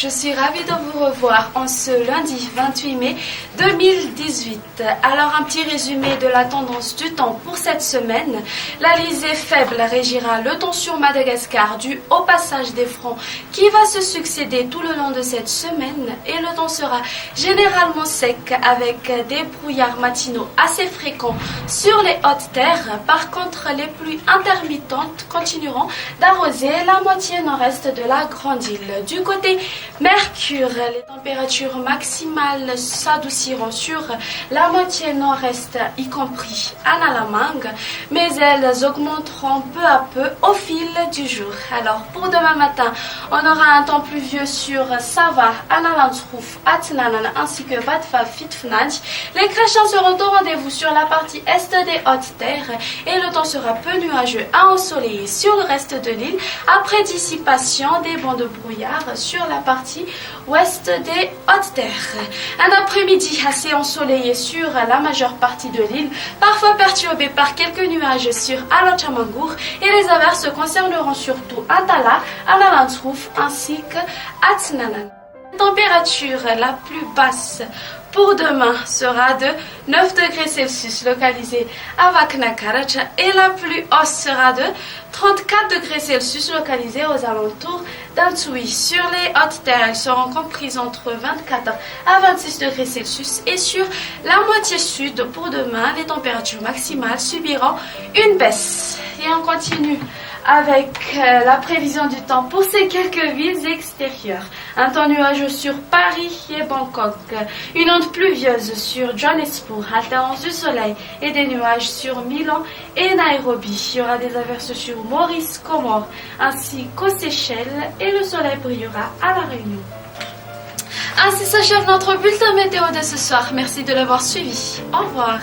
je suis ravie de vous revoir en ce lundi 28 mai 2018. Alors un petit résumé de la tendance du temps pour cette semaine. L'Alizé faible régira le temps sur Madagascar dû au passage des fronts qui va se succéder tout le long de cette semaine et le temps sera généralement sec avec des brouillards matinaux assez fréquents sur les hautes terres. Par contre, les pluies intermittentes continueront d'arroser la moitié nord-est de la grande île. Du côté Mercure, les températures maximales s'adouciront sur la moitié nord-est, y compris à Nalamangue, mais elles augmenteront peu à peu au fil du jour. Alors pour demain matin, on aura un temps pluvieux sur Sava, Analandsrouf, Atnanan ainsi que Vatva Fitfnadj. Les crachats seront au rendez-vous sur la partie est des hautes terres et le temps sera peu nuageux à ensoleillé sur le reste de l'île après dissipation des bancs de brouillard sur la partie ouest des hautes terres. Un après-midi assez ensoleillé sur la majeure partie de l'île, parfois perturbé par quelques nuages sur Alachamangour et les averses concerneront surtout Atala, Analandsrouf ainsi que Atnanan. La température la plus basse pour demain sera de 9 degrés Celsius localisée à Vaknakaracha et la plus haute sera de 34 degrés Celsius localisée aux alentours d'Antsui. Sur les hautes terres, elles seront comprises entre 24 à 26 degrés Celsius et sur la moitié sud pour demain, les températures maximales subiront une baisse. Et on continue avec la prévision du temps pour ces quelques villes extérieures. Un temps nuageux sur Paris et Bangkok. Une onde pluvieuse sur Johannesburg, alternance du soleil et des nuages sur Milan et Nairobi. Il y aura des averses sur Maurice, Comores ainsi qu'aux Seychelles et le soleil brillera à La Réunion. Ainsi s'achève notre bulletin météo de ce soir. Merci de l'avoir suivi. Au revoir.